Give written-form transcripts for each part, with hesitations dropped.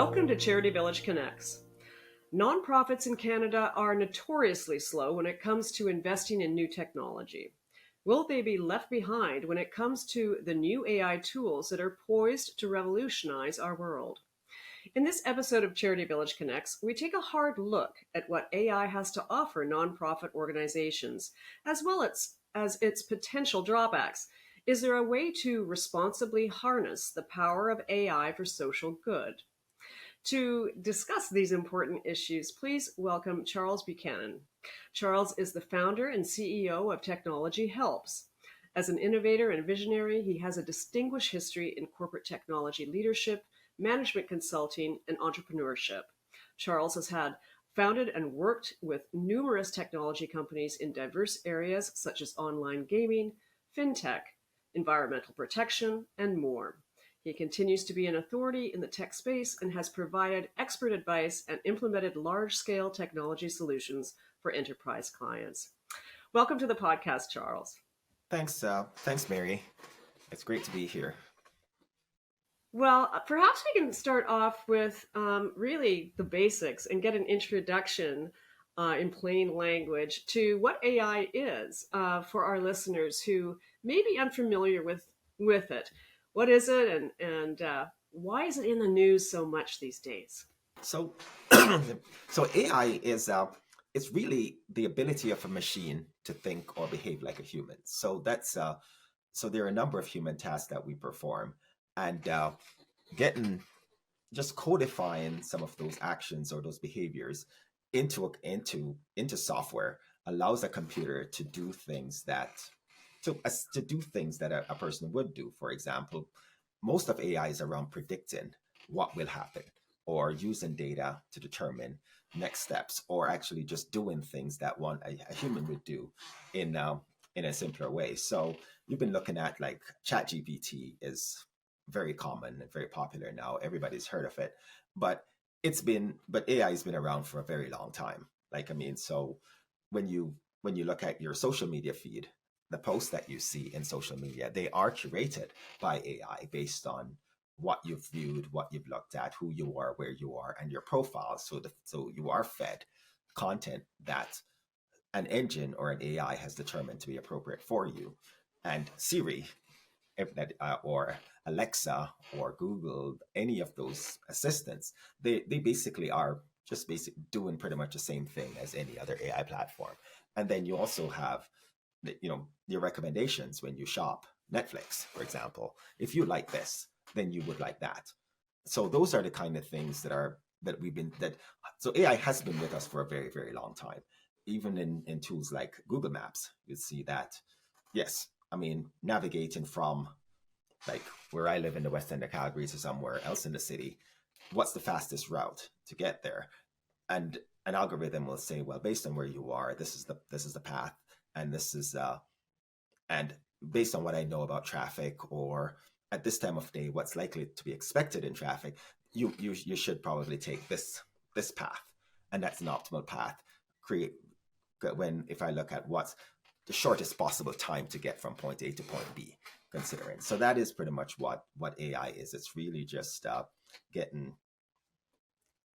Welcome to CharityVillage Connects. Nonprofits in Canada are notoriously slow when it comes to investing in new technology. Will they be left behind when it comes to the new AI tools that are poised to revolutionize our world? In this episode of CharityVillage Connects, we take a hard look at what AI has to offer nonprofit organizations, as well as its potential drawbacks. Is there a way to responsibly harness the power of AI for social good? To discuss these important issues, please welcome Charles Buchanan. Charles is the founder and CEO of Technology Helps. As an innovator and visionary, he has a distinguished history in corporate technology leadership, management consulting, and entrepreneurship. Charles has founded and worked with numerous technology companies in diverse areas such as online gaming, fintech, environmental protection, and more. He continues to be an authority in the tech space and has provided expert advice and implemented large-scale technology solutions for enterprise clients. Welcome to the podcast, Charles. Thanks, Mary. It's great to be here. Well, perhaps we can start off with really the basics and get an introduction in plain language to what AI is for our listeners who may be unfamiliar with it. What is it, and why is it in the news so much these days? So, so AI is it's really the ability of a machine to think or behave like a human. So that's so there are a number of human tasks that we perform, and just codifying some of those actions or those behaviors into software allows a computer to do things that a person would do. For example, most of AI is around predicting what will happen or using data to determine next steps, or actually just doing things that a human would do in a simpler way. So you've been looking at like ChatGPT is very common and very popular now. Everybody's heard of it, but AI has been around for a very long time. So when you look at your social media feed, the posts that you see in social media, they are curated by AI based on what you've viewed, what you've looked at, who you are, where you are, and your profile. So you are fed content that an engine or an AI has determined to be appropriate for you. And Siri, or Alexa, or Google, any of those assistants, they basically are just doing pretty much the same thing as any other AI platform. And then you also have your recommendations when you shop. Netflix, for example, if you like this, then you would like that. So those are the kind of things so AI has been with us for a very, very long time. Even in tools like Google Maps, you see that, yes, navigating from like where I live in the west end of Calgary to somewhere else in the city, what's the fastest route to get there? And an algorithm will say, well, based on where you are, this is the path, and this is and based on what I know about traffic, or at this time of day, what's likely to be expected in traffic, you should probably take this path, and that's an optimal path. If I look at what's the shortest possible time to get from point A to point B, considering. So that is pretty much what AI is. It's really just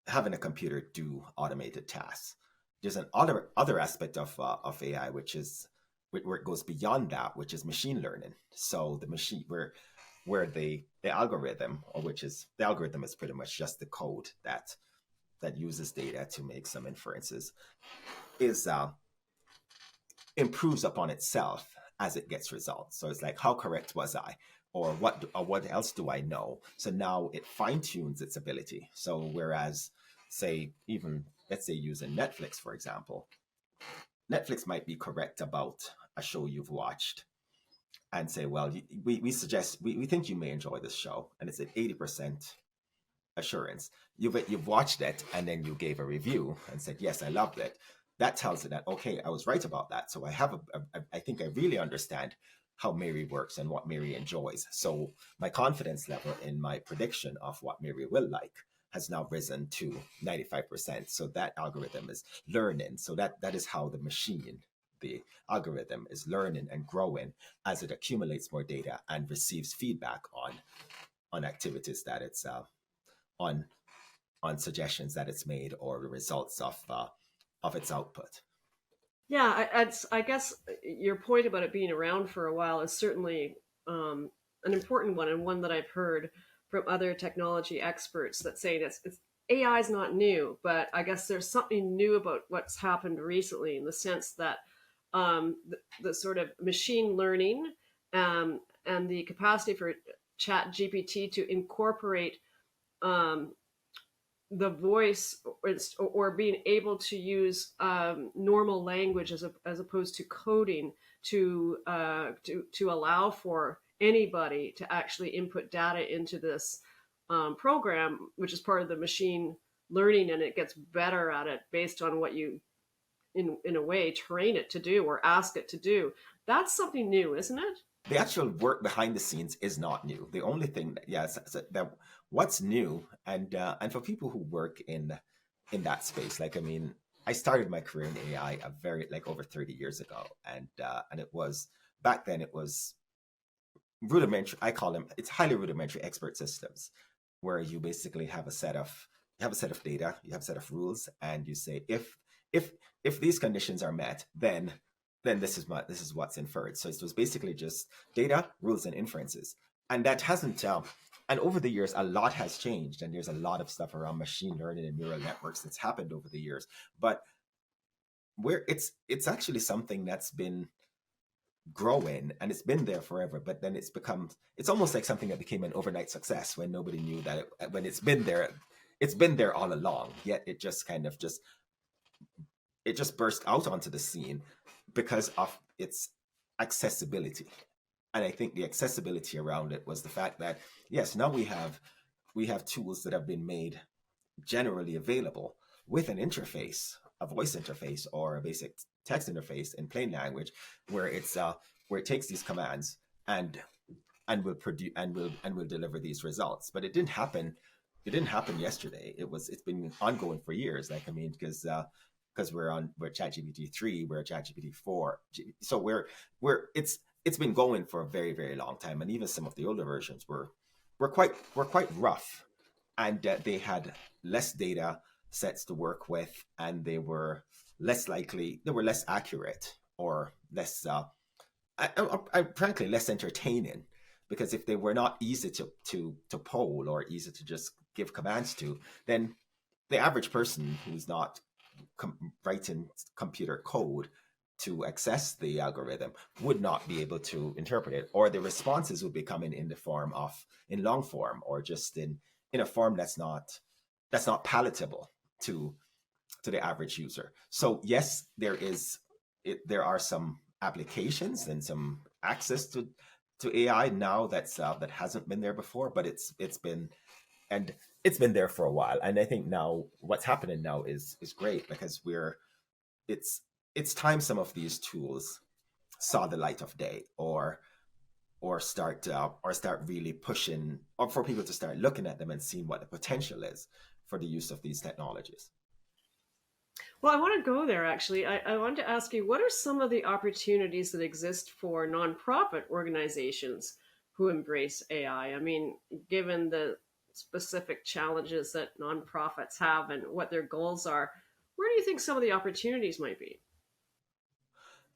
having a computer do automated tasks. There's an other aspect of AI, which is where it goes beyond that, which is machine learning. So the machine where the algorithm, the algorithm is pretty much just the code that uses data to make some inferences, is improves upon itself as it gets results. So it's like, how correct was I? Or what else do I know? So now it fine-tunes its ability. So whereas, let's say using Netflix, for example, Netflix might be correct about a show you've watched and say, well, we think you may enjoy this show, and it's at 80% assurance. You've watched it, and then you gave a review and said, yes, I loved it. That tells it that, okay, I was right about that. So I think I really understand how Mary works and what Mary enjoys. So my confidence level in my prediction of what Mary will like has now risen to 95%. So that algorithm is learning. So that is how the algorithm is learning and growing as it accumulates more data and receives feedback on activities that it's on on suggestions that it's made or the results of its output. Yeah, I guess your point about it being around for a while is certainly an important one, and one that I've heard from other technology experts that say it's AI is not new, but I guess there's something new about what's happened recently in the sense that the sort of machine learning and the capacity for Chat GPT to incorporate um, the voice or being able to use normal language as opposed to coding to allow for anybody to actually input data into this program, which is part of the machine learning, and it gets better at it based on what you in a way train it to do or ask it to do. That's something new, isn't it? The actual work behind the scenes is not new. The only thing that, that what's new, and for people who work in that space, like, I mean, I started my career in AI a very, like, over 30 years ago, and it was, back then it was rudimentary. I call them, it's highly rudimentary expert systems, where you basically have a set of data, you have a set of rules, and you say if these conditions are met, then this is what's inferred. So it was basically just data, rules, and inferences, and that hasn't. And over the years, a lot has changed, and there's a lot of stuff around machine learning and neural networks that's happened over the years. But where it's actually something that's been growing, and it's been there forever. But then it's almost like something that became an overnight success when nobody knew that when it's been there all along. Yet it just kind of it just burst out onto the scene because of its accessibility. And I think the accessibility around it was the fact that, yes, now we have tools that have been made generally available with an interface, a voice interface or a basic text interface in plain language, where it takes these commands and will produce and will deliver these results. But it didn't happen yesterday. It's been ongoing for years. Like, I mean, because we're ChatGPT 3, we're ChatGPT 4, so it's been going for a very, very long time, and even some of the older versions were quite rough, and they had less data sets to work with, and they were less accurate, or less frankly less entertaining, because if they were not easy to poll or easy to just give commands to, then the average person who's not writing computer code to access the algorithm would not be able to interpret it, or the responses would be coming in long form, or just in a form that's not palatable to the average user. So yes, there are some applications and some access to AI now that hasn't been there before, but it's been there for a while. And I think now what's happening now is great, because it's time some of these tools saw the light of day, or start really pushing, or for people to start looking at them and seeing what the potential is for the use of these technologies. Well, I want to go there, actually. I wanted to ask you, what are some of the opportunities that exist for nonprofit organizations who embrace AI? I mean, given the specific challenges that nonprofits have and what their goals are, where do you think some of the opportunities might be?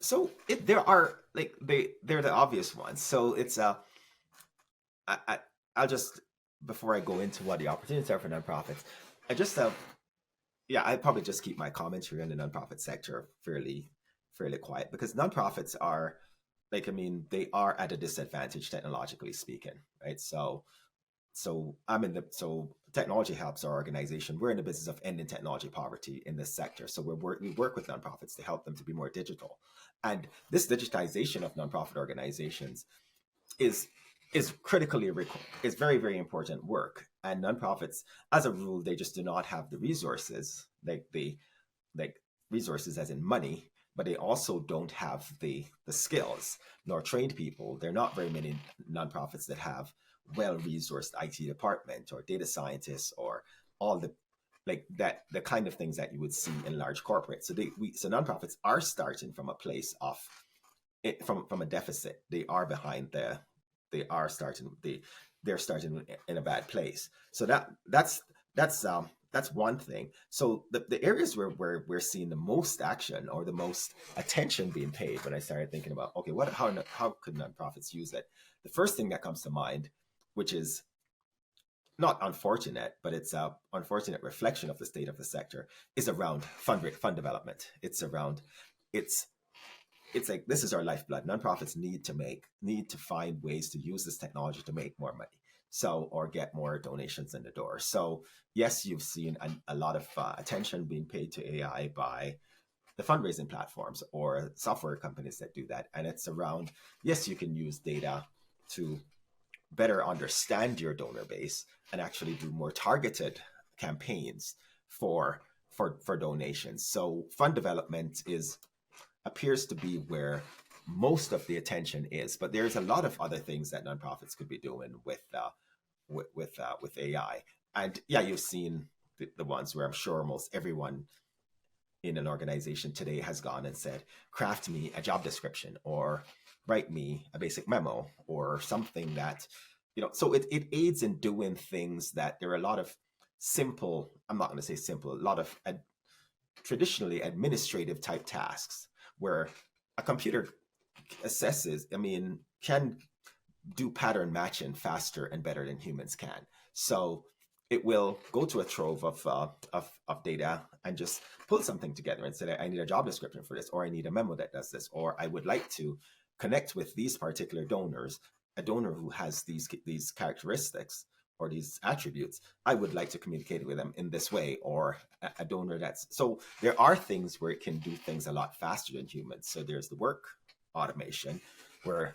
So there are, like, they're the obvious ones. So it's I'll just, before I go into what the opportunities are for nonprofits, I'd probably just keep my commentary on the nonprofit sector fairly quiet, because nonprofits are, like, I mean, they are at a disadvantage technologically speaking, right? So technology helps our organization. We're in the business of ending technology poverty in this sector. So we work with nonprofits to help them to be more digital. And this digitization of nonprofit organizations is critically is very, very important work. And nonprofits, as a rule, they just do not have the resources, like resources as in money, but they also don't have the skills nor trained people. There are not very many nonprofits that have well-resourced IT department or data scientists, or all the the kind of things that you would see in large corporates. So nonprofits are starting from a place of from a deficit. They are behind they're starting in a bad place. So that's that's one thing. So the areas where we're seeing the most action or the most attention being paid, when I started thinking about, okay, how could nonprofits use it? The first thing that comes to mind, which is not unfortunate, but it's a unfortunate reflection of the state of the sector, is around fund development. It's like, this is our lifeblood. Nonprofits need to find ways to use this technology to make more money, so, or get more donations in the door. So yes, you've seen a lot of attention being paid to AI by the fundraising platforms or software companies that do that. And it's around, yes, you can use data to better understand your donor base and actually do more targeted campaigns for donations. So fund development appears to be where most of the attention is, but there's a lot of other things that nonprofits could be doing with AI. And yeah, you've seen the ones where I'm sure most everyone in an organization today has gone and said, craft me a job description or write me a basic memo or something that, so it aids in doing things that there are a lot of simple, I'm not going to say simple, a lot of traditionally administrative type tasks where a computer can do pattern matching faster and better than humans can. So it will go to a trove of data and just pull something together and say, I need a job description for this, or I need a memo that does this, or I would like to connect with these particular donors, a donor who has these characteristics or these attributes. I would like to communicate with them in this way, or a donor so there are things where it can do things a lot faster than humans. So there's the work automation where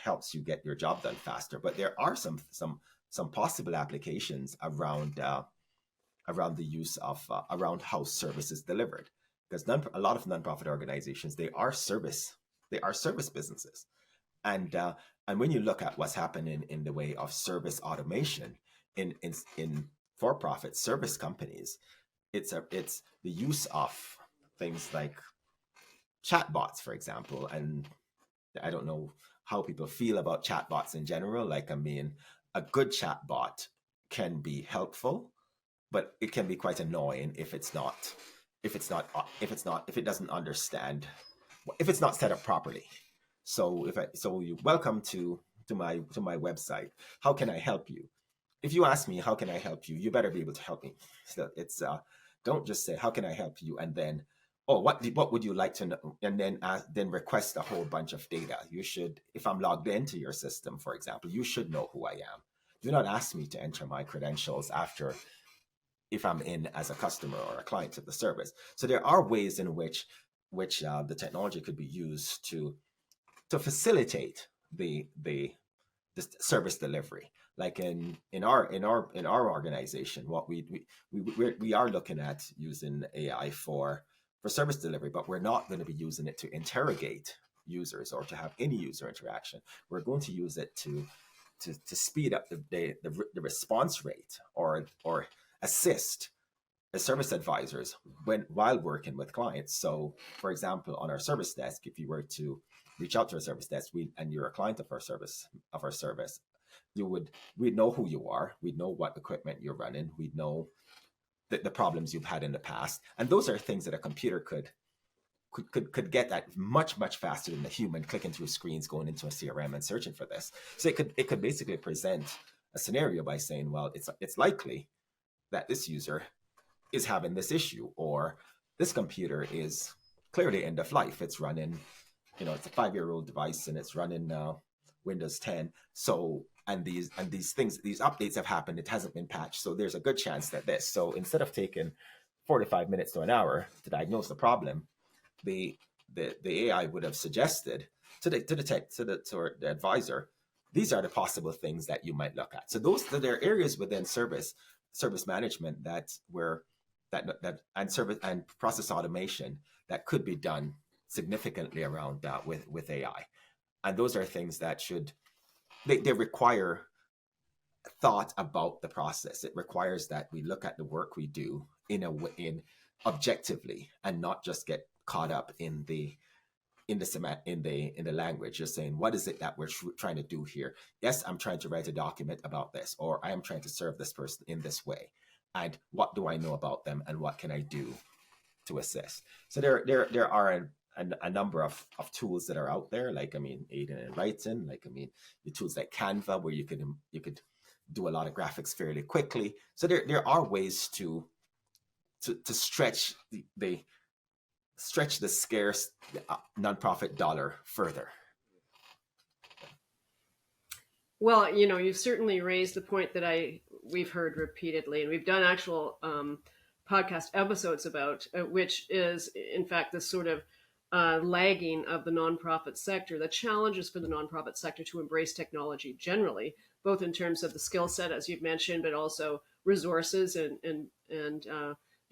helps you get your job done faster. But there are some possible applications around the use of around how service is delivered, because a lot of nonprofit organizations, they are service businesses, and when you look at what's happening in the way of service automation in for-profit service companies, it's the use of things like chatbots, for example. And I don't know how people feel about chatbots in general. A good chatbot can be helpful, but it can be quite annoying if it doesn't understand, if it's not set up properly. So you welcome to my website. How can I help you? If you ask me, how can I help you? You better be able to help me. So it's don't just say, how can I help you? And then, oh, what would you like to know? And then request a whole bunch of data. You should, if I'm logged into your system, for example, you should know who I am. Do not ask me to enter my credentials if I'm in as a customer or a client of the service. So there are ways in which the technology could be used to facilitate the service delivery. Like in our organization, what we are looking at using AI for service delivery, but we're not going to be using it to interrogate users or to have any user interaction. We're going to use it to speed up the response rate or assist the service advisors while working with clients. So, for example, on our service desk, if you were to reach out to our service desk, and you're a client of our service, we'd know who you are, we'd know what equipment you're running, we'd know the problems you've had in the past, and those are things that a computer could get at much faster than the human clicking through screens, going into a CRM and searching for this. So it could basically present a scenario by saying, well, it's likely that this user is having this issue, or this computer is clearly end of life. It's running, it's a 5-year-old device and it's running Windows 10. So, and these updates have happened. It hasn't been patched. So there's a good chance that this. So instead of taking 45 minutes to an hour to diagnose the problem, the AI would have suggested to the advisor, these are the possible things that you might look at. So there are areas within service management and service and process automation that could be done significantly around that with AI. And those are things that they require thought about the process. It requires that we look at the work we do in objectively and not just get caught up in the language. Just saying, what is it that we're trying to do here? Yes, I'm trying to write a document about this, or I am trying to serve this person in this way. and what do I know about them, and what can I do to assist. So there are a number of tools that are out there, like, I mean, aiding and writing, like, I mean, the tools like Canva, where you could do a lot of graphics fairly quickly. So there are ways to stretch the scarce nonprofit dollar further. Well, you know, you've certainly raised the point that we've heard repeatedly, and we've done actual podcast episodes about, which is, in fact, this sort of lagging of the nonprofit sector, the challenges for the nonprofit sector to embrace technology generally, both in terms of the skill set, as you've mentioned, but also resources, and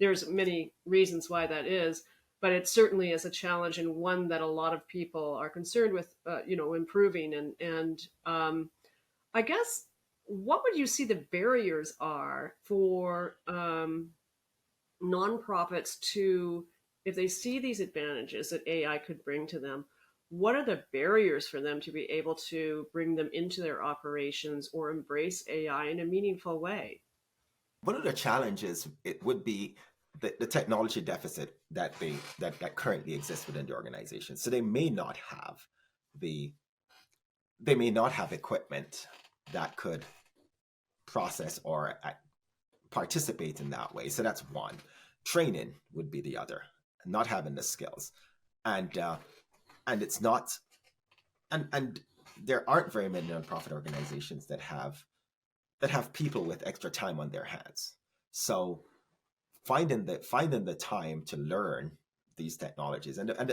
there's many reasons why that is. But it certainly is a challenge, and one that a lot of people are concerned with, improving. And I guess, what would you see the barriers are for nonprofits to, if they see these advantages that AI could bring to them, what are the barriers for them to be able to bring them into their operations or embrace AI in a meaningful way? One of the challenges, it would be the technology deficit that currently exists within the organization. So they may not have equipment that could process or participate in that way. So that's one. Training would be the other. Not having the skills, and it's not, and there aren't very many nonprofit organizations that have people with extra time on their hands. So finding the time to learn these technologies, and I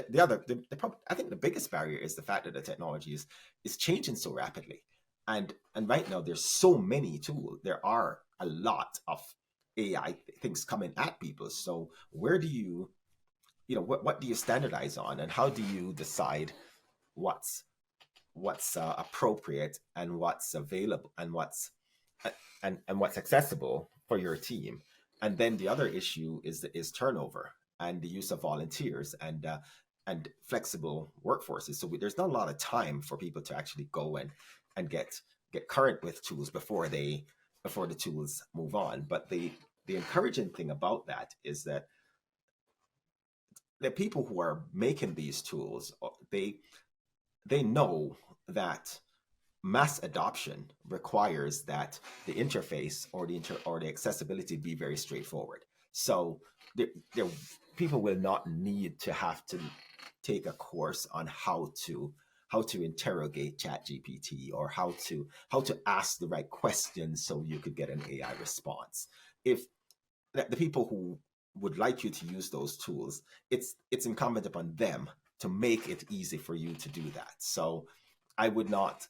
think the biggest barrier is the fact that the technology is changing so rapidly, and right now there's so many tools. There are a lot of AI things coming at people. So where do you, what do you standardize on, and how do you decide what's appropriate, and what's available, and what's accessible for your team? And then the other issue is turnover and the use of volunteers and flexible workforces. So there's not a lot of time for people to actually go and get current with tools before the tools move on. But the encouraging thing about that is that the people who are making these tools, they know that mass adoption requires that the interface or the accessibility be very straightforward. So people will not need to have to take a course on how to interrogate ChatGPT, or how to ask the right questions so you could get an AI response. If the people who would like you to use those tools, it's incumbent upon them to make it easy for you to do that. So I would not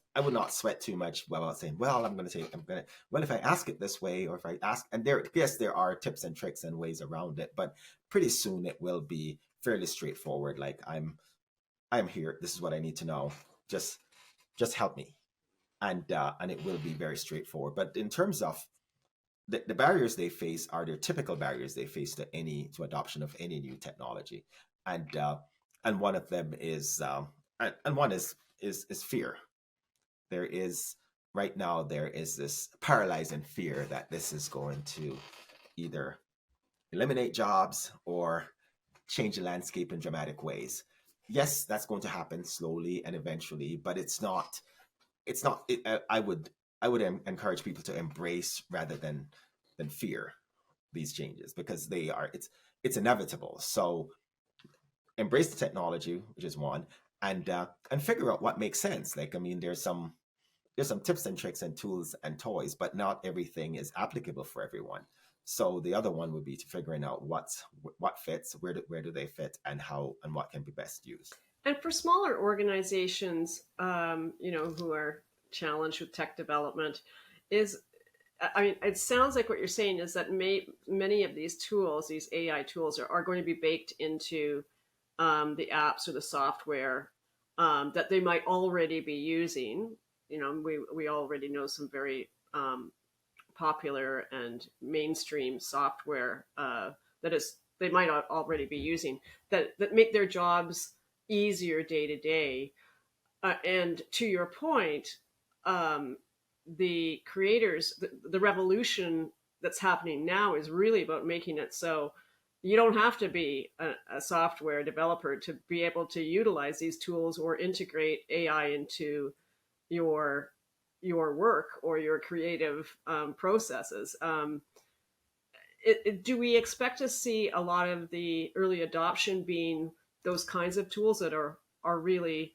sweat too much about saying, well, if I ask it this way, or if I ask, and there are tips and tricks and ways around it, but pretty soon it will be fairly straightforward. Like, I'm here. This is what I need to know. Just help me, and it will be very straightforward. But in terms of the barriers they face, are their typical barriers they face to adoption of any new technology, and one of them is fear. Right now there is this paralyzing fear that this is going to either eliminate jobs or change the landscape in dramatic ways. Yes, that's going to happen slowly and eventually, but I would encourage people to embrace rather than fear these changes, because it's inevitable. So embrace the technology, which is one, and figure out what makes sense. Like, I mean, there's some tips and tricks and tools and toys, but not everything is applicable for everyone. So the other one would be to figuring out what fits, where do they fit, and how, and what can be best used. And for smaller organizations, who are challenged with tech development, it sounds like what you're saying is that many of these tools, these AI tools, are going to be baked into the apps or the software that they might already be using. We already know some very popular and mainstream software they might already be using that make their jobs easier day to day. And to your point, the creators, the revolution that's happening now is really about making it so you don't have to be a software developer to be able to utilize these tools or integrate AI into your your work or your creative processes. Do we expect to see a lot of the early adoption being those kinds of tools that are really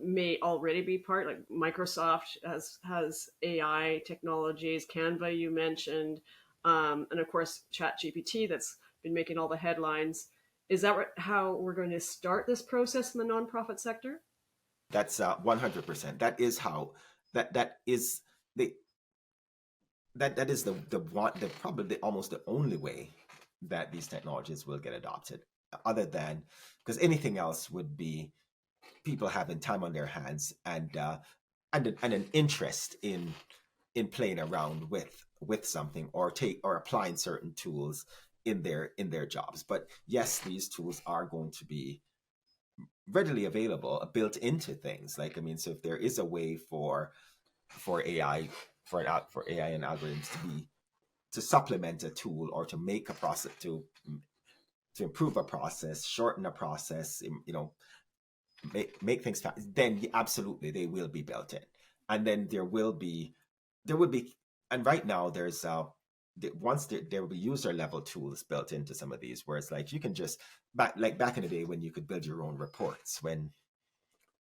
may already be part, like Microsoft has AI technologies, Canva you mentioned, and of course ChatGPT that's been making all the headlines. Is that how we're going to start this process in the nonprofit sector? That's 100%. That is how that is the that is the one the probably almost the only way that these technologies will get adopted, other than because anything else would be people having time on their hands and an interest in playing around with something or applying certain tools in their jobs. But yes, these tools are going to be readily available, built into things. Like, I mean, so if there is a way for AI for AI and algorithms to supplement a tool or to make a process to improve a process, shorten a process, make things fast, then absolutely they will be built in. And then there will be, and right now there's once there will be user level tools built into some of these, where it's like you can just back in the day when you could build your own reports, when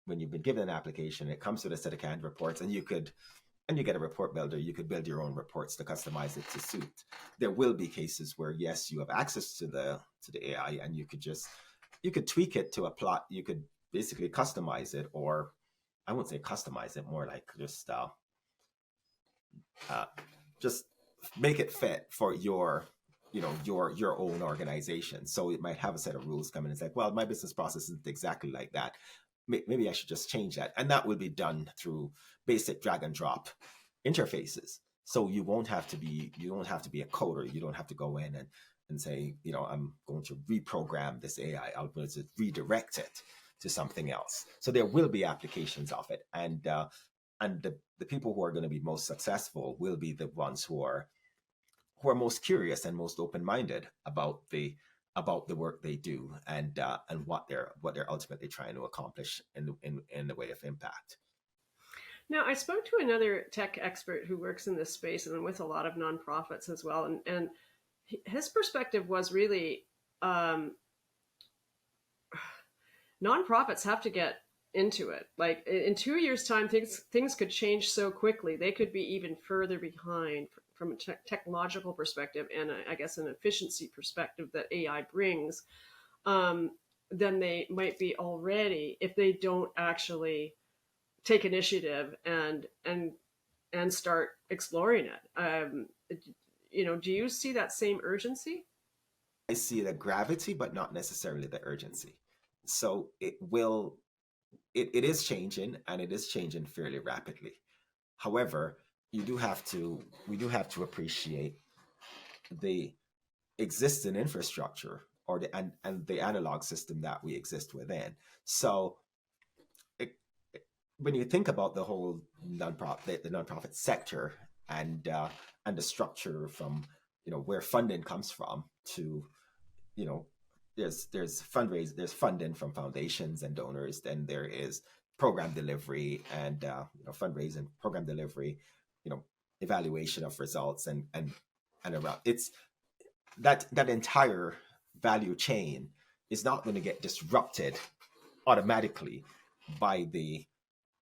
you've been given an application, it comes with a set of canned reports, and you get a report builder, you could build your own reports to customize it to suit. There will be cases where yes, you have access to the AI, and you could tweak it to a plot. You could basically customize it, or I wouldn't say customize it, more like just make it fit for your own organization. So it might have a set of rules coming. It's like, well, my business process isn't exactly like that. Maybe I should just change that, and that will be done through basic drag and drop interfaces. So you don't have to be a coder. You don't have to go in and say, I'm going to reprogram this AI. I'm going to redirect it to something else. So there will be applications of it, and the people who are going to be most successful will be the ones who are most curious and most open-minded about the work they do, and what they're ultimately trying to accomplish in the way of impact. Now, I spoke to another tech expert who works in this space and with a lot of nonprofits as well, and his perspective was really nonprofits have to get into it. Like in 2 years' time, things could change so quickly. They could be even further behind from a technological perspective, and I guess an efficiency perspective that AI brings, than they might be already if they don't actually take initiative and start exploring it. Do you see that same urgency? I see the gravity, but not necessarily the urgency. So it is changing, and it is changing fairly rapidly. However, we do have to appreciate the existing infrastructure and the analog system that we exist within. So when you think about the whole the nonprofit sector and the structure from where funding comes from to there's funding from foundations and donors, then there is program delivery and fundraising, program delivery, evaluation of results, and around it's that entire value chain is not going to get disrupted automatically by the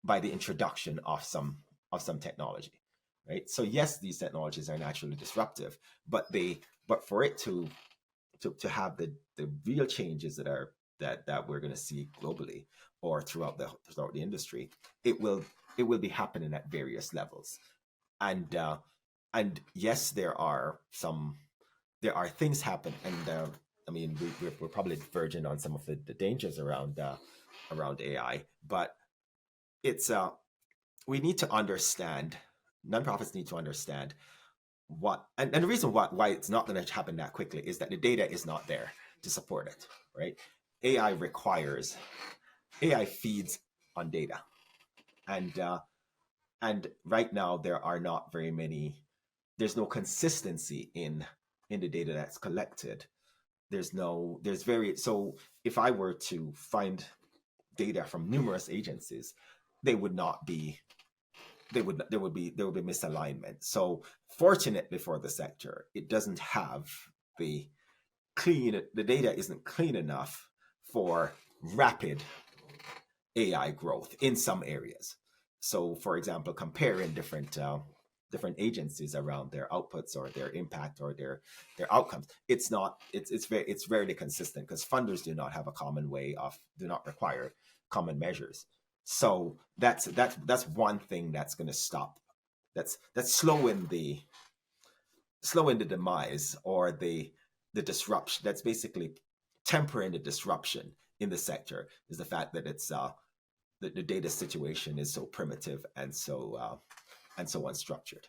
introduction of some technology, right? So yes, these technologies are naturally disruptive, but for it to have the real changes that we're going to see globally or throughout the industry, it will be happening at various levels. And yes, there are things happen, and I mean, we're probably verging on some of the dangers around AI, but it's we need to understand, nonprofits need to understand what, and the reason why it's not going to happen that quickly is that the data is not there to support it, right? AI feeds on data, and right now there are not very many there's no consistency in the data that's collected. So if I were to find data from numerous agencies, they would not be there would be misalignment. So fortunately for the sector, it doesn't have the data isn't clean enough for rapid AI growth in some areas. So, for example, comparing different agencies around their outputs or their impact or their outcomes, it's rarely consistent because funders do not require common measures. So that's one thing that's going to stop. That's slowing the demise or the disruption. That's basically tempering the disruption in the sector, is the fact that it's the data situation is so primitive and so unstructured.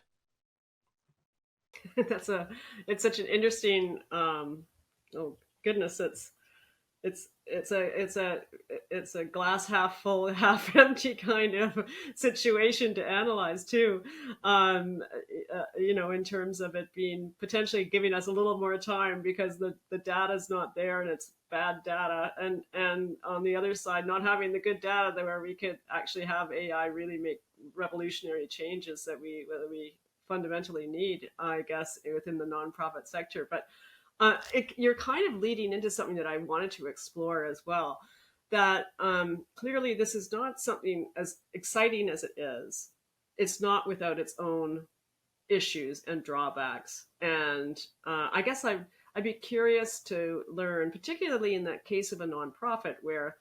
It's such an interesting, oh goodness, it's a glass half full, half empty kind of situation to analyze too. In terms of it being potentially giving us a little more time because the data's not there and it's bad data, and on the other side, not having the good data where we could actually have AI really make revolutionary changes that we fundamentally need, I guess, within the nonprofit sector. But you're kind of leading into something that I wanted to explore as well, that clearly this is not something as exciting as it is. It's not without its own issues and drawbacks. And I guess I'd be curious to learn, particularly in that case of a nonprofit where,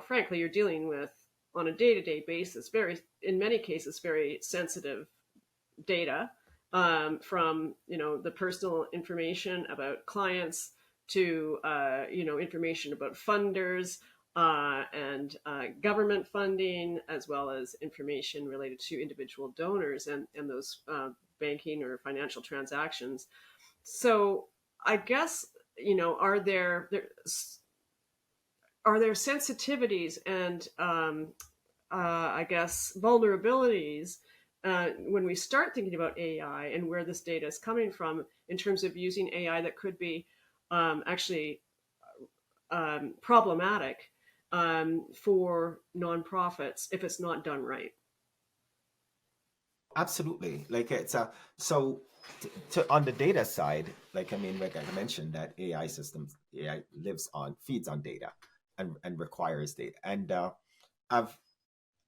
frankly, you're dealing with, on a day-to-day basis, in many cases, very sensitive data, from the personal information about clients to information about funders and government funding, as well as information related to individual donors and those banking or financial transactions. So I guess are there sensitivities and I guess vulnerabilities when we start thinking about AI and where this data is coming from in terms of using AI that could be actually problematic for nonprofits if it's not done right? Absolutely. Like it's on the data side, like I mentioned that AI feeds on data and requires data. And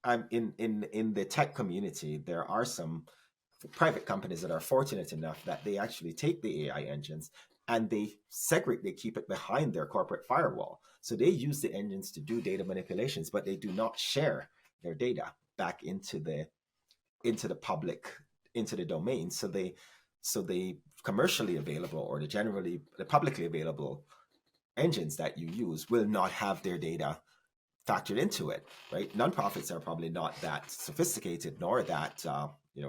I'm in the tech community, there are some private companies that are fortunate enough that they actually take the AI engines and they keep it behind their corporate firewall. So they use the engines to do data manipulations, but they do not share their data back into the public, into the domain. So they commercially available or the publicly available engines that you use will not have their data factored into it, right? Nonprofits are probably not that sophisticated, nor that,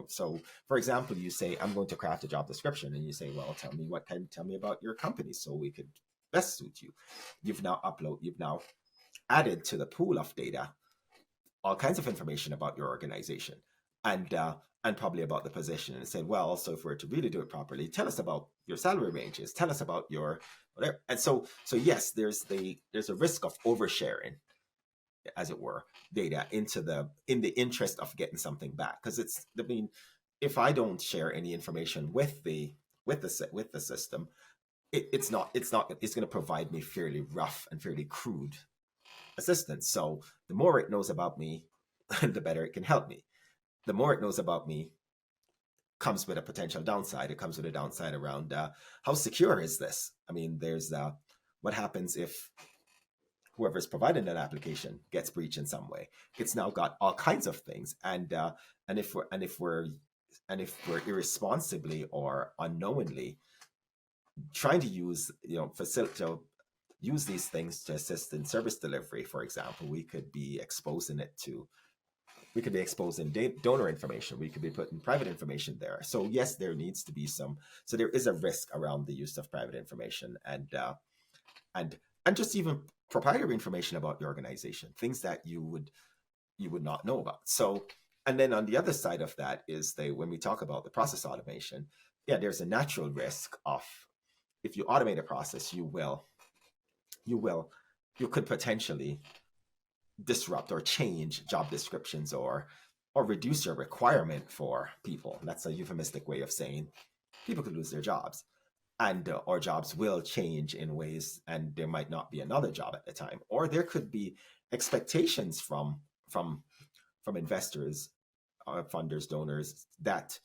So, for example, you say, I'm going to craft a job description, and you say, well, tell me about your company so we could best suit you. You've now added to the pool of data all kinds of information about your organization and probably about the position, and said, well, so if we're to really do it properly, tell us about your salary ranges, tell us about your whatever. And so yes, there's a risk of oversharing, as it were, data in the interest of getting something back. Because if I don't share any information with the system, it's going to provide me fairly rough and fairly crude assistance. So the more it knows about me, the better it can help me. The more it knows about me comes with a potential downside. It comes with a downside around how secure is this? I mean, there's what happens if whoever's providing that application gets breached in some way. It's now got all kinds of things, and if we're irresponsibly or unknowingly trying to use use these things to assist in service delivery, for example, we could be exposing donor information. We could be putting private information there. So yes, there needs to be there is a risk around the use of private information and just even proprietary information about your organization, things that you would not know about. So And then on the other side of that is when we talk about the process automation, yeah, there's a natural risk of, if you automate a process, you could potentially disrupt or change job descriptions, or reduce your requirement for people. That's a euphemistic way of saying people could lose their jobs, and or jobs will change in ways, and there might not be another job at the time, or there could be expectations from investors, funders, donors, that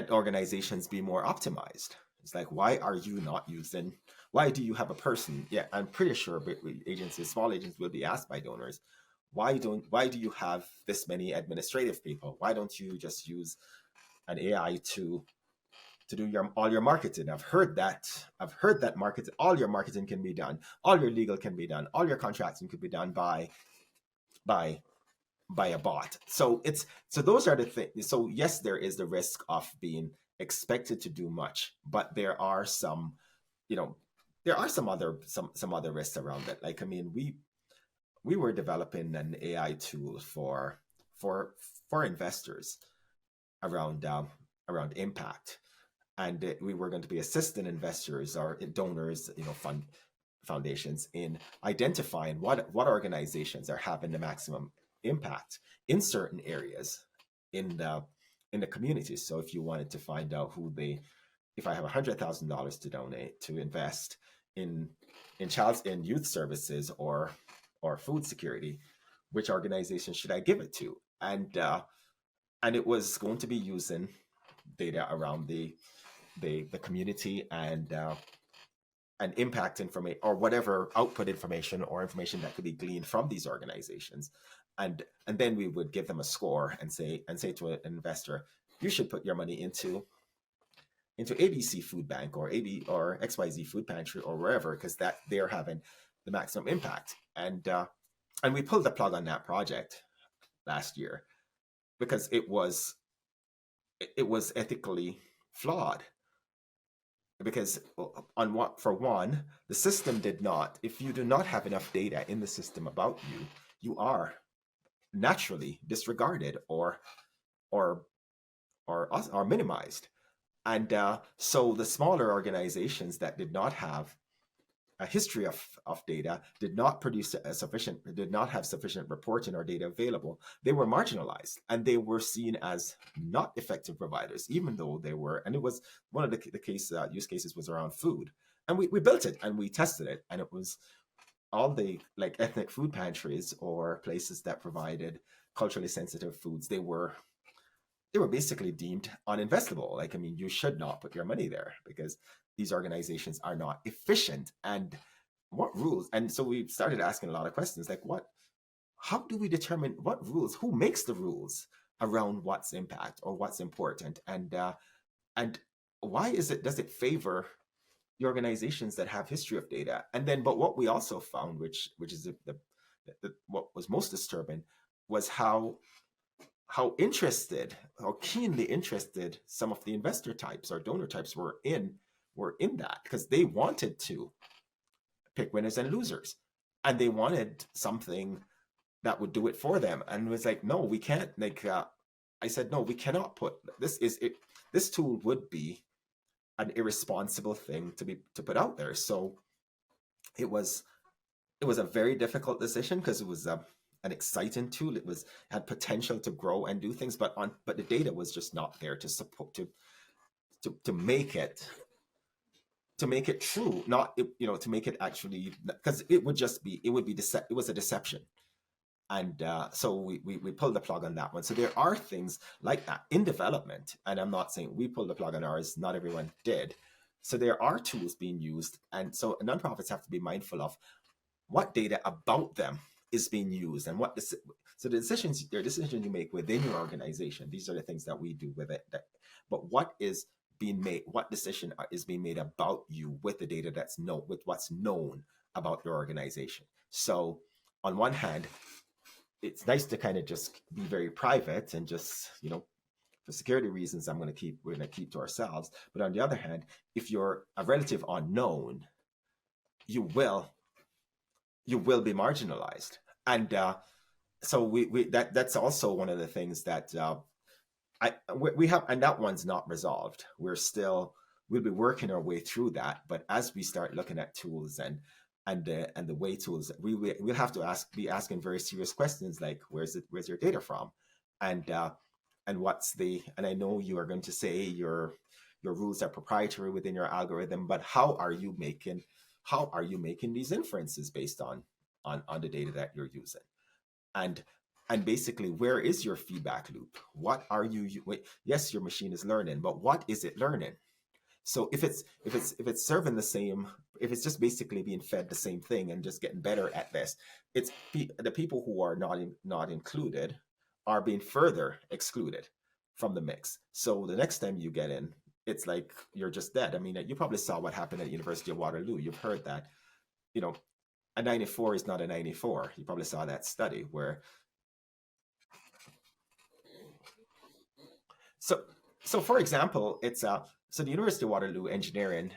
organizations be more optimized. It's like, why do you have a person? Yeah, I'm pretty sure agencies, small agencies, will be asked by donors, why do you have this many administrative people? Why don't you just use an AI to do all your marketing? I've heard that all your marketing can be done, all your legal can be done, all your contracting could be done by a bot. So those are the things. So yes, there is the risk of being expected to do much, but there are some other risks around it. Like, I mean, we were developing an AI tool for investors around impact, and we were going to be assisting investors or donors, foundations, in identifying what organizations are having the maximum impact in certain areas in the community. So if you wanted to find out if I have $100,000 to donate to invest in youth services or food security, which organization should I give it to? And it was going to be using data around the community and impact information, or whatever output information or information that could be gleaned from these organizations, and then we would give them a score and say to an investor, you should put your money into ABC Food Bank or XYZ Food Pantry or wherever, because that they're having the maximum impact. And we pulled the plug on that project last year because it was ethically flawed. Because for one, the system did not. If you do not have enough data in the system about you, you are naturally disregarded or minimized. And so the smaller organizations that did not have a history of data, did not have sufficient reporting or data available, they were marginalized, and they were seen as not effective providers, even though they were. And it was one of the use cases was around food, and we built it and we tested it, and it was all the ethnic food pantries or places that provided culturally sensitive foods. They were basically deemed uninvestable. Like, I mean, you should not put your money there because these organizations are not efficient. And what rules? And so we started asking a lot of questions, like, how do we determine what rules? Who makes the rules around what's impact or what's important? And why does it favor the organizations that have history of data? And then, but what we also found, which is what was most disturbing, was how keenly interested some of the investor types or donor types were in that, because they wanted to pick winners and losers, and they wanted something that would do it for them. And it was like, no, we can't. I said, no, we cannot put this. This tool would be an irresponsible thing to put out there. So it was a very difficult decision, because it was an exciting tool. It had potential to grow and do things, but the data was just not there to support to make it true, not to make it actually, because it was a deception. And so we pulled the plug on that one. So there are things like that in development, and I'm not saying we pulled the plug on ours, not everyone did. So there are tools being used, and so nonprofits have to be mindful of what data about them is being used, and so the decisions you make within your organization, these are the things that we do with it. But what is being made, what decision is being made about you with the data with what's known about your organization? So on one hand, it's nice to kind of just be very private and just, for security reasons, we're going to keep to ourselves. But on the other hand, if you're a relative unknown, you will be marginalized. And so that's also one of the things that we have, and that one's not resolved. We'll be working our way through that. But as we start looking at tools and the way tools, we'll have to be asking very serious questions like, where's your data from, and and I know you are going to say your rules are proprietary within your algorithm, but how are you making these inferences based on the data that you're using? and and basically, where is your feedback loop? What are yes, your machine is learning, but what is it learning? So if it's serving the same, if it's just basically being fed the same thing and just getting better at this, the people who are not included are being further excluded from the mix. So the next time you get in, it's like you're just dead. I mean, you probably saw what happened at University of Waterloo. You've heard that, you know, a 94 is not a 94. You probably saw that study where so for example, it's so the University of Waterloo engineering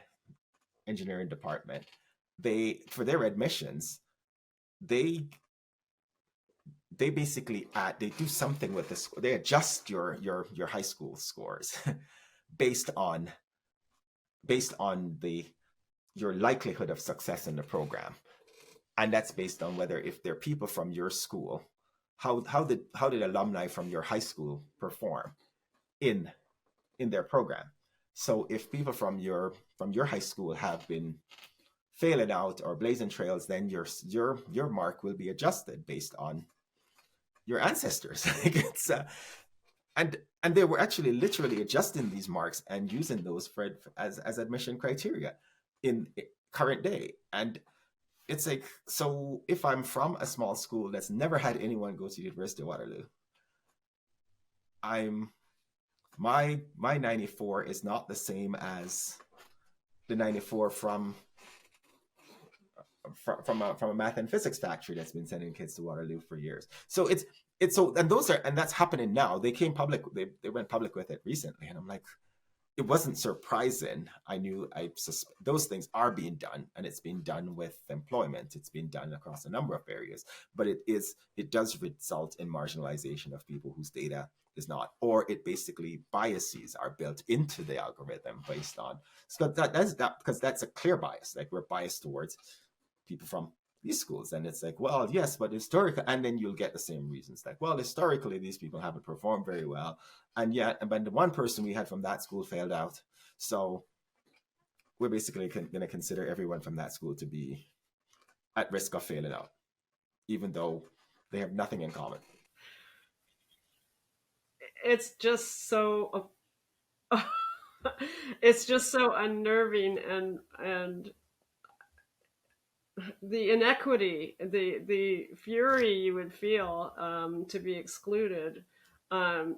department, they, for their admissions, they basically they do something with this. They adjust your high school scores based on the your likelihood of success in the program, and that's based on whether, if they're people from your school, how did alumni from your high school perform in their program. So if people from your high school have been failing out or blazing trails, then your mark will be adjusted based on your ancestors. It's and they were actually literally adjusting these marks and using those as admission criteria in current day. And it's like, so if I'm from a small school that's never had anyone go to the University of Waterloo, my 94 is not the same as the 94 from a math and physics factory that's been sending kids to Waterloo for years. So and that's happening now. They came public, they went public with it recently, and I'm like, it wasn't surprising. Those things are being done, and it's being done with employment. It's being done across a number of areas, but it does result in marginalization of people whose data is not, or it basically biases are built into the algorithm based on, so because that's a clear bias. Like, we're biased towards people from these schools, and it's like, well, yes, but historically, and then you'll get the same reasons, like, well, historically these people haven't performed very well, and but the one person we had from that school failed out, so we're basically going to consider everyone from that school to be at risk of failing out, even though they have nothing in common. It's just so it's just so unnerving, and the inequity, the fury you would feel to be excluded, and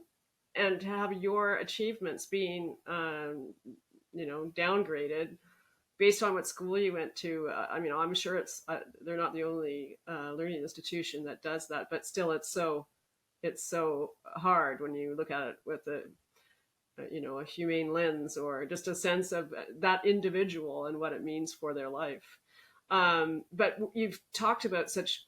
to have your achievements being downgraded based on what school you went to. I mean, I'm sure they're not the only learning institution that does that, but still, it's so hard when you look at it with a humane lens, or just a sense of that individual and what it means for their life. But you've talked about such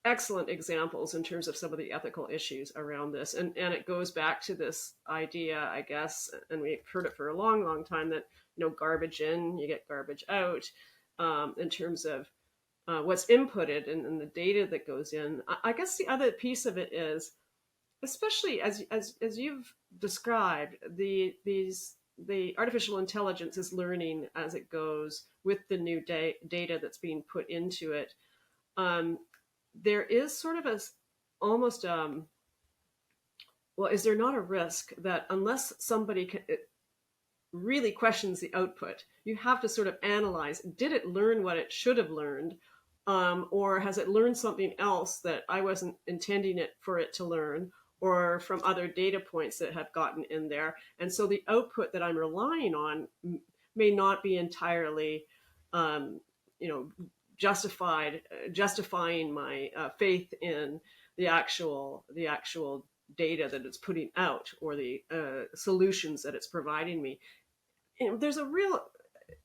excellent examples in terms of some of the ethical issues around this, and it goes back to this idea, I guess, and we've heard it for a long, long time, that garbage in, you get garbage out, in terms of what's inputted and the data that goes in. I guess the other piece of it is, especially as you've described, the artificial intelligence is learning as it goes with the new data that's being put into it. There is sort of almost well, is there not a risk that unless somebody really questions the output, you have to sort of analyze, did it learn what it should have learned, or has it learned something else that I wasn't intending it for it to learn, or from other data points that have gotten in there. And so the output that I'm relying on may not be entirely, justifying my faith in the actual data that it's putting out, or the solutions that it's providing me. There's a real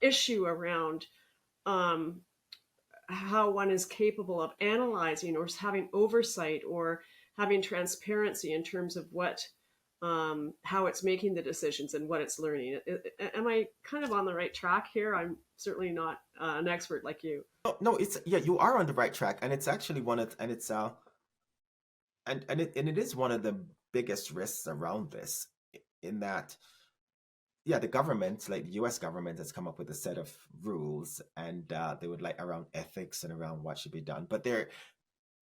issue around how one is capable of analyzing or having oversight, or having transparency in terms of what how it's making the decisions and what it's learning. Am I kind of on the right track here? I'm certainly not an expert like you. No, no, it's yeah, you are on the right track, and it's actually one of, and it's and it is one of the biggest risks around this, in that, yeah, the government, like the U.S. government, has come up with a set of rules, and they would like around ethics and around what should be done, but there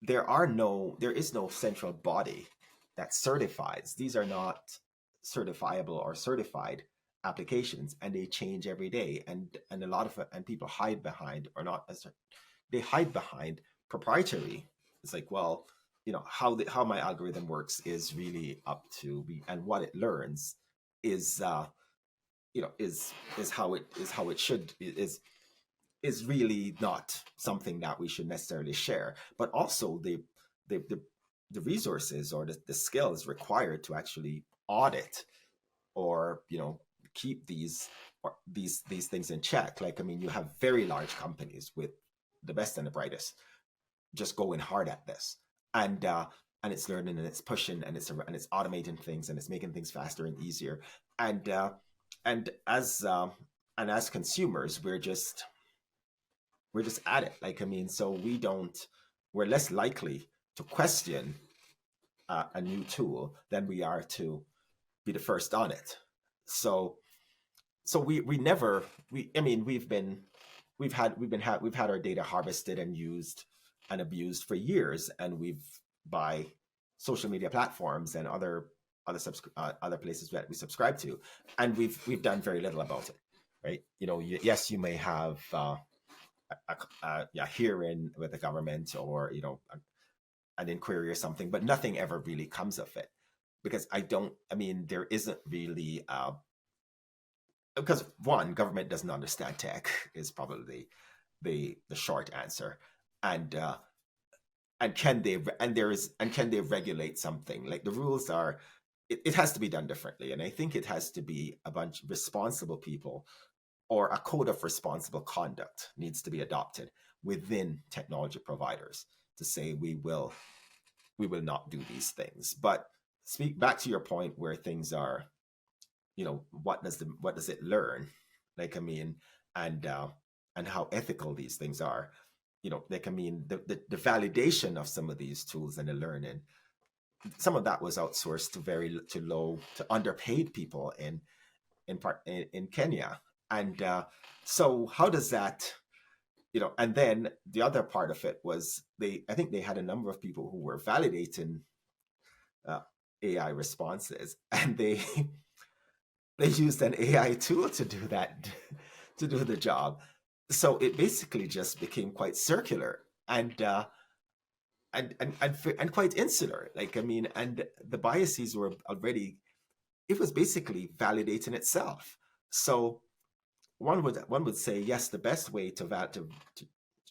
is no central body that certifies. These are not certifiable or certified applications, and they change every day, and a lot of and people hide behind, or not as they hide behind proprietary. It's like, well, how my algorithm works is really up to me, and what it learns is how it should is really not something that we should necessarily share. But also the the resources or the skills required to actually audit, or keep these things in check. Like, I mean, you have very large companies with the best and the brightest just going hard at this, and it's learning, and it's pushing, and it's automating things, and it's making things faster and easier. And and as consumers, we're just at it. Like, I mean, so we're less likely to question a new tool than we are to be the first on it. So we never we I mean we've had our data harvested and used and abused for years, and we've by social media platforms and other places that we subscribe to, and we've done very little about it, right? Yes, you may have a hearing with the government, or an inquiry or something, but nothing ever really comes of it, because there isn't really because, one, government doesn't understand tech is probably the short answer, and can they regulate something? Like, the rules are, it has to be done differently, and I think it has to be a bunch of responsible people, or a code of responsible conduct needs to be adopted within technology providers to say, we will not do these things. But speak back to your point, where things are, what does it learn? Like, I mean, and how ethical these things are. Like, I mean, the validation of some of these tools and the learning, some of that was outsourced to underpaid people in Kenya. And so how does that, and then the other part of it was, I think they had a number of people who were validating AI responses, and they used an AI tool to do that, to do the job. So it basically just became quite circular, and quite insular. Like, I mean, and the biases were already, it was basically validating itself. So one would say, yes, the best way to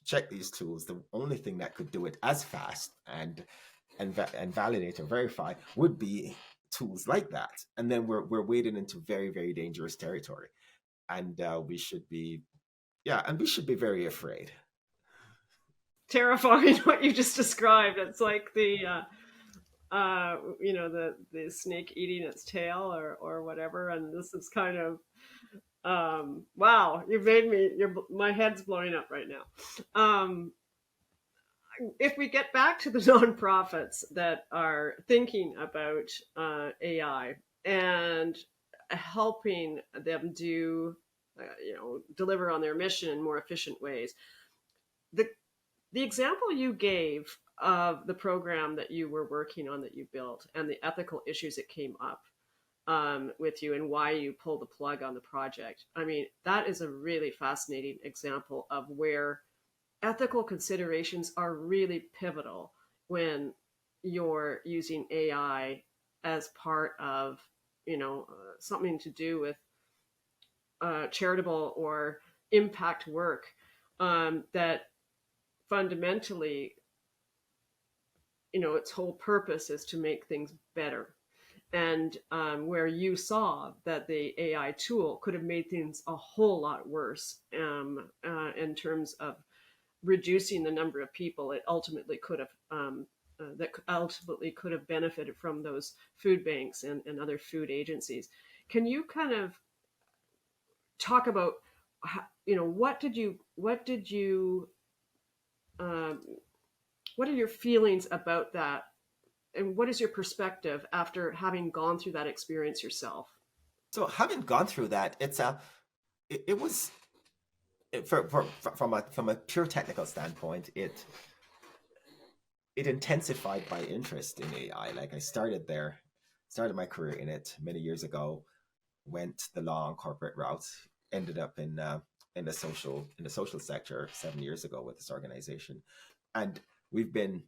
check these tools, the only thing that could do it as fast and validate or verify, would be tools like that. And then we're wading into very, very dangerous territory, and we should be very afraid. Terrifying what you just described. It's like the the snake eating its tail, or whatever. And this is kind of wow, you've made me, my head's blowing up right now. If we get back to the nonprofits that are thinking about AI and helping them deliver on their mission in more efficient ways, the example you gave of the program that you were working on, that you built, and the ethical issues that came up with you, and why you pulled the plug on the project. I mean, that is a really fascinating example of where ethical considerations are really pivotal when you're using AI as part of, something to do with charitable or impact work, that fundamentally, its whole purpose is to make things better. And where you saw that the AI tool could have made things a whole lot worse, in terms of reducing the number of people it ultimately could have that ultimately could have benefited from those food banks and other food agencies. Can you kind of talk about um, what are your feelings about that, and what is your perspective after having gone through that experience yourself? So having gone through that, it was from a pure technical standpoint, it intensified my interest in AI. Like I started my career in it many years ago, went the long corporate route, ended up in the social sector 7 years ago with this organization, and we've been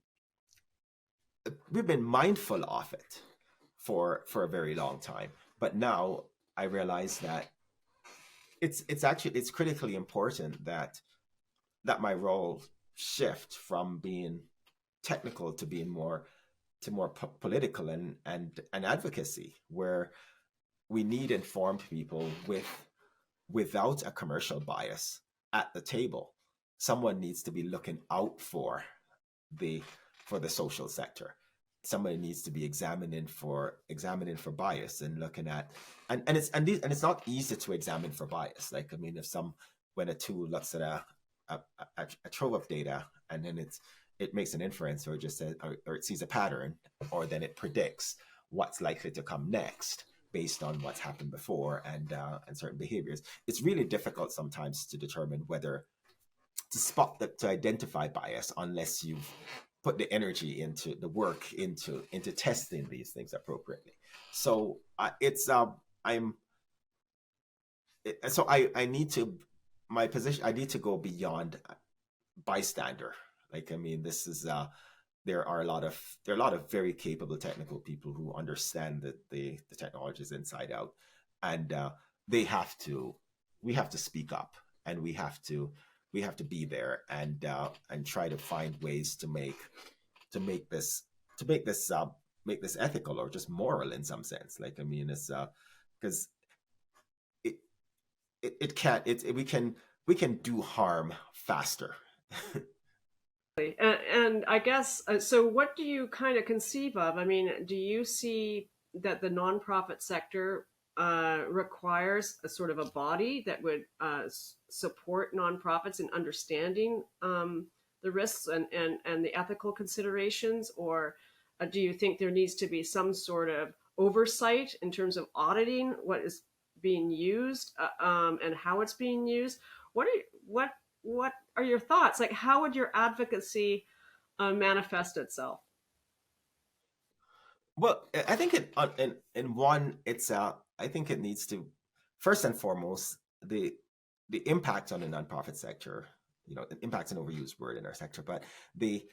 mindful of it for a very long time. But now I realize that it's critically important that my role shift from being technical to being more political and advocacy, where we need informed people without a commercial bias at the table. Someone needs to be looking out for the social sector. Somebody needs to be examining for bias and looking at and it's not easy to examine for bias. Like, I mean, when a tool looks at a trove of data and then it makes an inference, or just says, or it sees a pattern, or then it predicts what's likely to come next based on what's happened before and certain behaviors. It's really difficult sometimes to determine whether to identify bias unless you've put the energy into the work into testing these things appropriately. So I need to my position. I need to go beyond bystander. Like, I mean, this is there are a lot of very capable technical people who understand the technologies inside out, and we have to speak up, and we have to be there and try to find ways to make this ethical or just moral in some sense. Like, I mean, it's because it can't we can do harm faster. And I guess, so what do you kind of conceive of? I mean, do you see that the nonprofit sector requires a sort of a body that would support nonprofits in understanding the risks and the ethical considerations? Or do you think there needs to be some sort of oversight in terms of auditing what is being used and how it's being used? What are your thoughts? Like, how would your advocacy manifest itself? Well, I think in one, I think it needs to, first and foremost, the impact on the nonprofit sector. You know, impact's an overused word in our sector, but the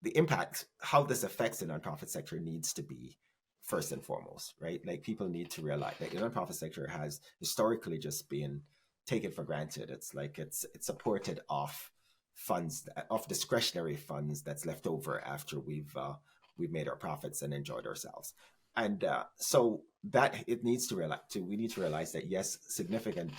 impact, how this affects the nonprofit sector, needs to be first and foremost, right? Like, people need to realize that the nonprofit sector has historically just been taken for granted. It's like it's supported off funds, off discretionary funds that's left over after we've made our profits and enjoyed ourselves. And so that it needs to realize too, we need to realize that yes, significant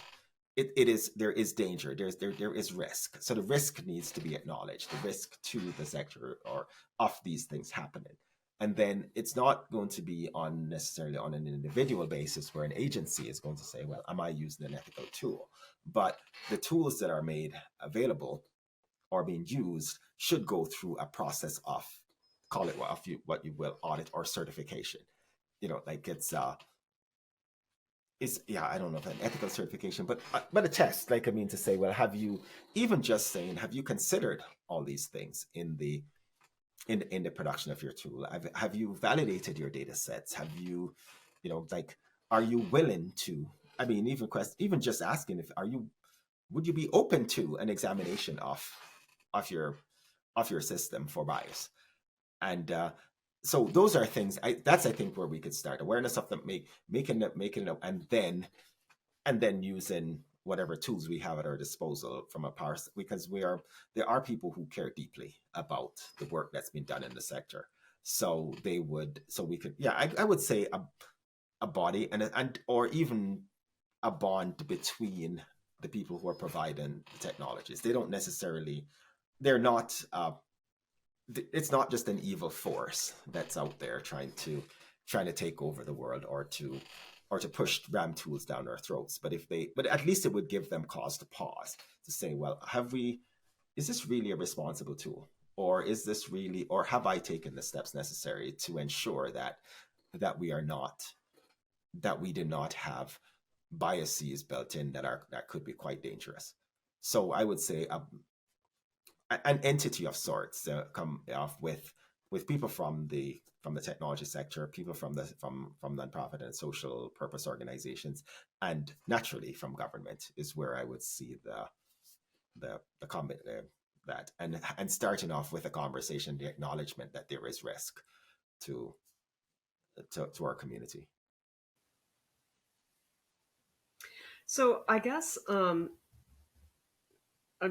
it is, there is danger, there is risk. So the risk needs to be acknowledged, the risk to the sector or of these things happening. And then it's not going to be necessarily on an individual basis where an agency is going to say, well, am I using an ethical tool? But the tools that are made available or being used should go through a process of, call it what you will, audit or certification. You know, like it's yeah, I don't know if an ethical certification, but a test. Like, I mean, to say, well, have you considered all these things in the production of your tool? Have you validated your data sets? Have you, like, are you willing to? I mean, even just asking would you be open to an examination of your system for bias? And so those are things. That's, I think, where we could start awareness of them, making it up, and then using whatever tools we have at our disposal from a power, because there are people who care deeply about the work that's been done in the sector. So we could, yeah, I would say a body and or even a bond between the people who are providing the technologies. They're not it's not just an evil force that's out there trying to take over the world, or to push ram tools down our throats. But at least it would give them cause to pause, to say, well, is this really a responsible tool? Or is this really, or have I taken the steps necessary to ensure that we are not, that we do not have biases built in that could be quite dangerous. So I would say an entity of sorts come off with people from the technology sector, people from nonprofit and social purpose organizations, and naturally from government is where I would see the comment that, and starting off with a conversation, the acknowledgement that there is risk to our community. So I guess I've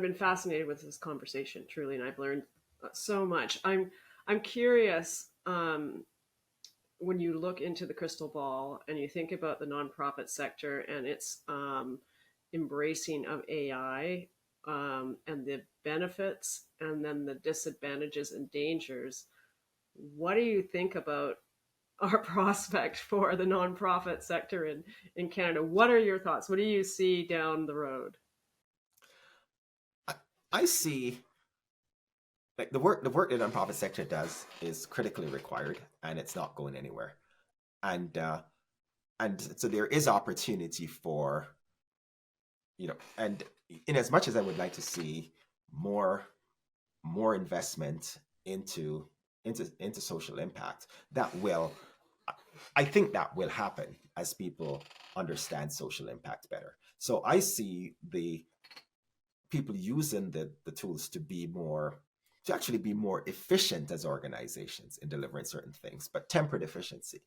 been fascinated with this conversation, truly, and I've learned so much. I'm curious, when you look into the crystal ball and you think about the nonprofit sector and its embracing of AI, and the benefits and then the disadvantages and dangers, what do you think about our prospect for the nonprofit sector in Canada? What are your thoughts? What do you see down the road? I see, like, the work the nonprofit sector does is critically required, and it's not going anywhere. And so there is opportunity for, and in as much as I would like to see more investment into social impact, I think that will happen as people understand social impact better. So I see the people using the tools to actually be more efficient as organizations in delivering certain things, but tempered efficiency.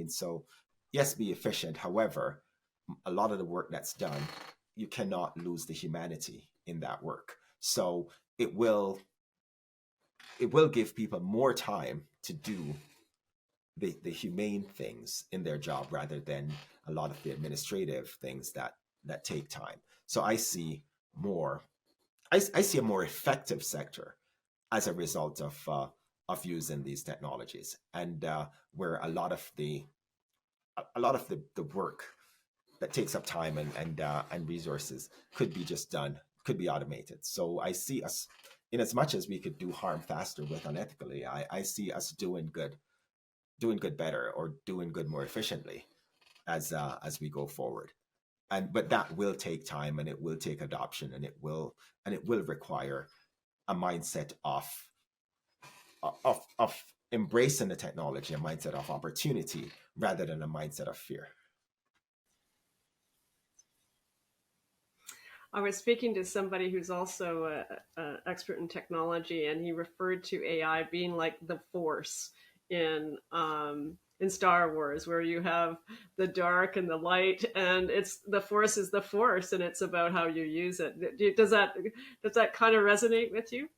So yes, be efficient. However, a lot of the work that's done, you cannot lose the humanity in that work. So it will give people more time to do the humane things in their job, rather than a lot of the administrative things that take time. So I see I see a more effective sector as a result of using these technologies, and where a lot of the work that takes up time and resources could be automated. So I see us, in as much as we could do harm faster with unethical AI, I see us doing good better, or doing good more efficiently as we go forward. But that will take time, and it will take adoption, and it will require a mindset of embracing the technology, a mindset of opportunity rather than a mindset of fear. I was speaking to somebody who's also an expert in technology, and he referred to AI being like the Force in Star Wars, where you have the dark and the light, and the Force is the Force, and it's about how you use it. Does that kind of resonate with you?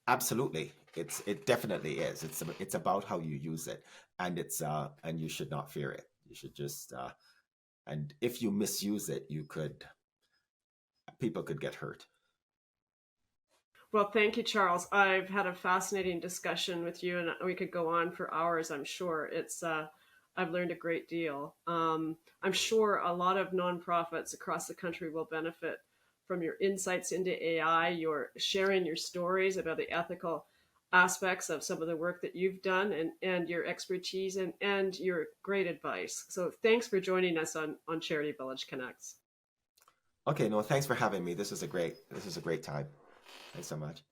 Absolutely, it definitely is. It's about how you use it, and and you should not fear it. You should just and if you misuse it, people could get hurt. Well, thank you, Charles. I've had a fascinating discussion with you, and we could go on for hours, I'm sure. I've learned a great deal. I'm sure a lot of nonprofits across the country will benefit from your insights into AI, your sharing your stories about the ethical aspects of some of the work that you've done, and your expertise and your great advice. So thanks for joining us on Charity Village Connects. Okay, no, thanks for having me. This was a great time. Thanks so much.